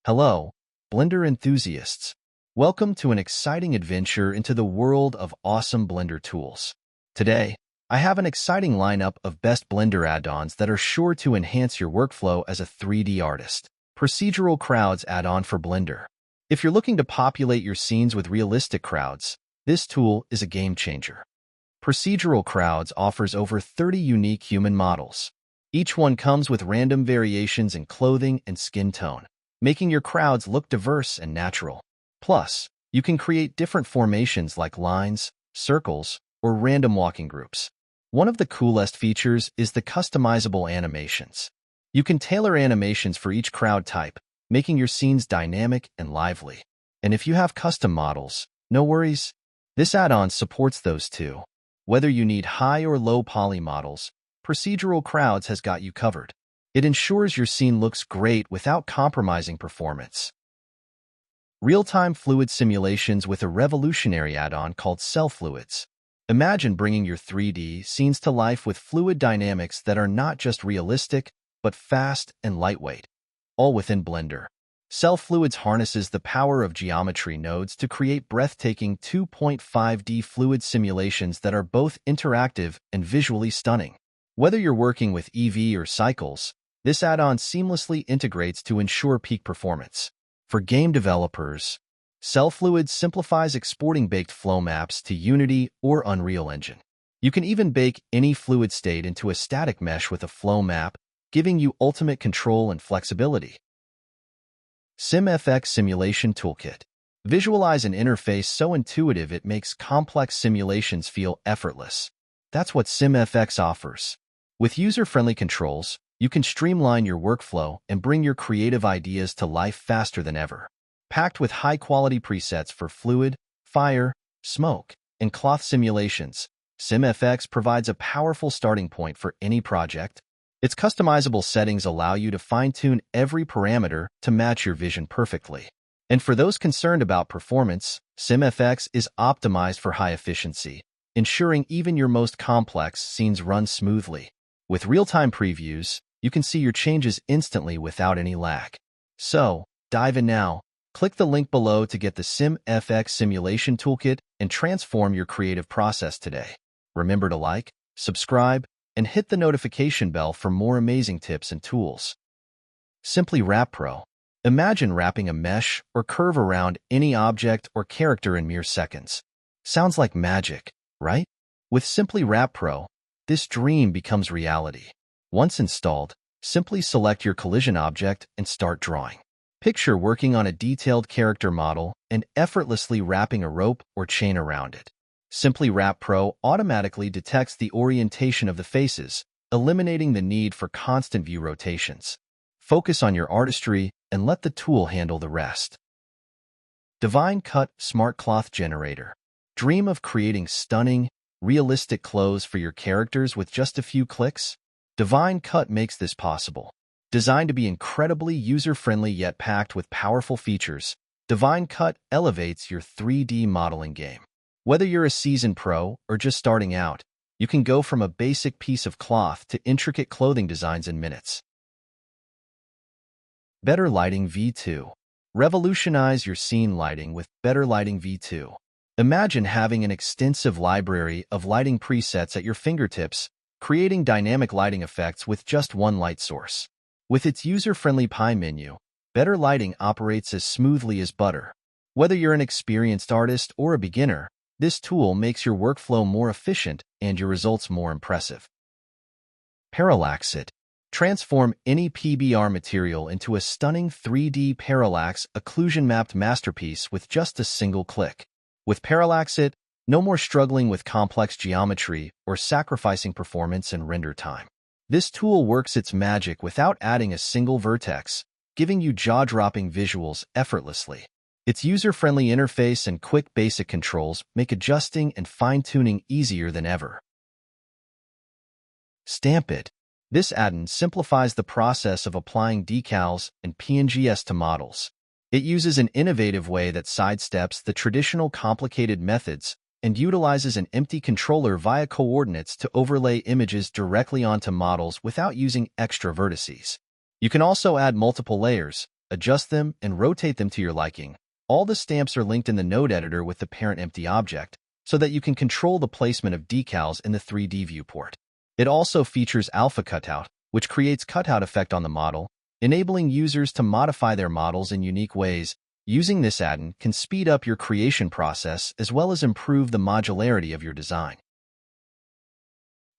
Hello, Blender enthusiasts. Welcome to an exciting adventure into the world of awesome Blender tools. Today, I have an exciting lineup of best Blender add-ons that are sure to enhance your workflow as a 3D artist. Procedural Crowds add-on for Blender. If you're looking to populate your scenes with realistic crowds, this tool is a game changer. Procedural Crowds offers over 30 unique human models. Each one comes with random variations in clothing and skin tone, making your crowds look diverse and natural. Plus, you can create different formations like lines, circles, or random walking groups. One of the coolest features is the customizable animations. You can tailor animations for each crowd type, making your scenes dynamic and lively. And if you have custom models, no worries. This add-on supports those too. Whether you need high or low poly models, Procedural Crowds has got you covered. It ensures your scene looks great without compromising performance. Real-time fluid simulations with a revolutionary add-on called Cell Fluids. Imagine bringing your 3D scenes to life with fluid dynamics that are not just realistic, but fast and lightweight, all within Blender. Cell Fluids harnesses the power of geometry nodes to create breathtaking 2.5D fluid simulations that are both interactive and visually stunning. Whether you're working with EV or cycles, this add-on seamlessly integrates to ensure peak performance. For game developers, Cell Fluids simplifies exporting baked flow maps to Unity or Unreal Engine. You can even bake any fluid state into a static mesh with a flow map, giving you ultimate control and flexibility. SimFX Simulation Toolkit. Visualize an interface so intuitive it makes complex simulations feel effortless. That's what SimFX offers. With user-friendly controls, you can streamline your workflow and bring your creative ideas to life faster than ever. Packed with high-quality presets for fluid, fire, smoke, and cloth simulations, SimFX provides a powerful starting point for any project. Its customizable settings allow you to fine-tune every parameter to match your vision perfectly. And for those concerned about performance, SimFX is optimized for high efficiency, ensuring even your most complex scenes run smoothly. With real-time previews, you can see your changes instantly without any lag. So, dive in now. Click the link below to get the SimFX Simulation Toolkit and transform your creative process today. Remember to like, subscribe, and hit the notification bell for more amazing tips and tools. Simply Wrap Pro. Imagine wrapping a mesh or curve around any object or character in mere seconds. Sounds like magic, right? With Simply Wrap Pro, this dream becomes reality. Once installed, simply select your collision object and start drawing. Picture working on a detailed character model and effortlessly wrapping a rope or chain around it. Simply Wrap Pro automatically detects the orientation of the faces, eliminating the need for constant view rotations. Focus on your artistry and let the tool handle the rest. Divine Cut Smart Cloth Generator. Dream of creating stunning, realistic clothes for your characters with just a few clicks? Divine Cut makes this possible. Designed to be incredibly user-friendly yet packed with powerful features, Divine Cut elevates your 3D modeling game. Whether you're a seasoned pro or just starting out, you can go from a basic piece of cloth to intricate clothing designs in minutes. Better Lighting V2. Revolutionize your scene lighting with Better Lighting V2. Imagine having an extensive library of lighting presets at your fingertips, creating dynamic lighting effects with just one light source. With its user-friendly pie menu, Better Lighting operates as smoothly as butter. Whether you're an experienced artist or a beginner, this tool makes your workflow more efficient and your results more impressive. Parallax It. Transform any PBR material into a stunning 3D parallax occlusion-mapped masterpiece with just a single click. With Parallax It, no more struggling with complex geometry or sacrificing performance and render time. This tool works its magic without adding a single vertex, giving you jaw-dropping visuals effortlessly. Its user-friendly interface and quick basic controls make adjusting and fine-tuning easier than ever. Stamp It. This add-on simplifies the process of applying decals and PNGs to models. It uses an innovative way that sidesteps the traditional complicated methods and utilizes an empty controller via coordinates to overlay images directly onto models without using extra vertices. You can also add multiple layers, adjust them, and rotate them to your liking. All the stamps are linked in the node editor with the parent empty object, so that you can control the placement of decals in the 3D viewport. It also features alpha cutout, which creates cutout effect on the model, enabling users to modify their models in unique ways. Using this add-on can speed up your creation process as well as improve the modularity of your design.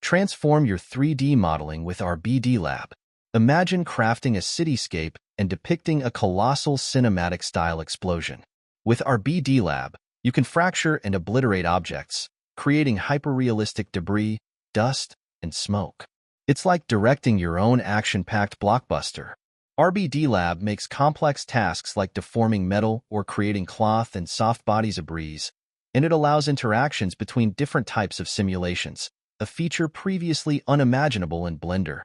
Transform your 3D modeling with our BD Lab. Imagine crafting a cityscape and depicting a colossal cinematic-style explosion. With our BD Lab, you can fracture and obliterate objects, creating hyper-realistic debris, dust, and smoke. It's like directing your own action-packed blockbuster. Our BD Lab makes complex tasks like deforming metal or creating cloth and soft bodies a breeze, and it allows interactions between different types of simulations, a feature previously unimaginable in Blender.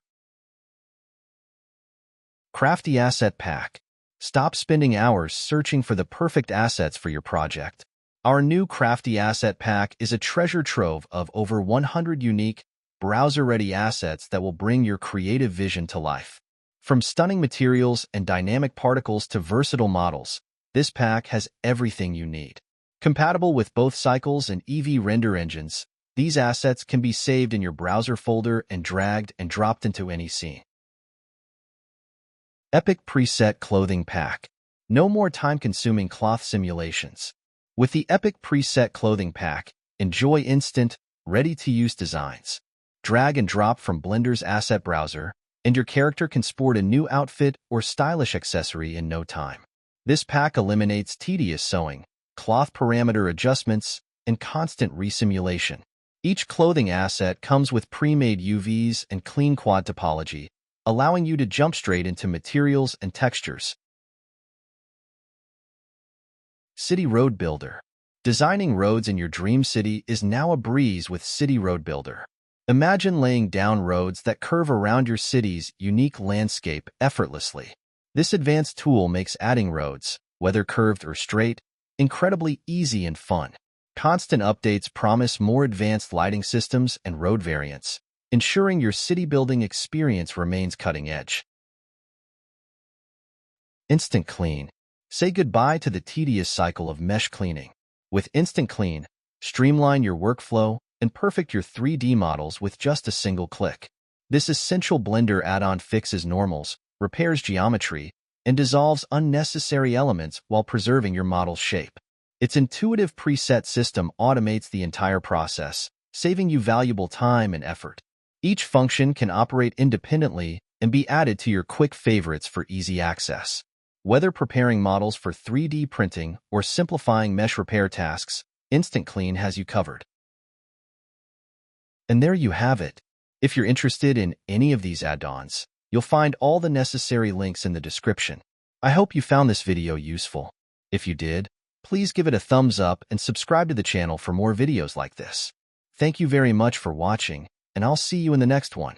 Crafty Asset Pack. Stop spending hours searching for the perfect assets for your project. Our new Crafty Asset Pack is a treasure trove of over 100 unique, browser-ready assets that will bring your creative vision to life. From stunning materials and dynamic particles to versatile models, this pack has everything you need. Compatible with both Cycles and Eevee render engines, these assets can be saved in your browser folder and dragged and dropped into any scene. Epic Preset Clothing Pack. No more time-consuming cloth simulations. With the Epic Preset Clothing Pack, enjoy instant, ready-to-use designs. Drag and drop from Blender's asset browser, and your character can sport a new outfit or stylish accessory in no time. This pack eliminates tedious sewing, cloth parameter adjustments, and constant resimulation. Each clothing asset comes with pre-made UVs and clean quad topology, allowing you to jump straight into materials and textures. City Road Builder. Designing roads in your dream city is now a breeze with City Road Builder. Imagine laying down roads that curve around your city's unique landscape effortlessly. This advanced tool makes adding roads, whether curved or straight, incredibly easy and fun. Constant updates promise more advanced lighting systems and road variants, ensuring your city-building experience remains cutting-edge. Instant Clean. Say goodbye to the tedious cycle of mesh cleaning. With Instant Clean, streamline your workflow and perfect your 3D models with just a single click. This essential Blender add-on fixes normals, repairs geometry, and dissolves unnecessary elements while preserving your model's shape. Its intuitive preset system automates the entire process, saving you valuable time and effort. Each function can operate independently and be added to your quick favorites for easy access. Whether preparing models for 3D printing or simplifying mesh repair tasks, Instant Clean has you covered. And there you have it. If you're interested in any of these add-ons, you'll find all the necessary links in the description. I hope you found this video useful. If you did, please give it a thumbs up and subscribe to the channel for more videos like this. Thank you very much for watching, and I'll see you in the next one.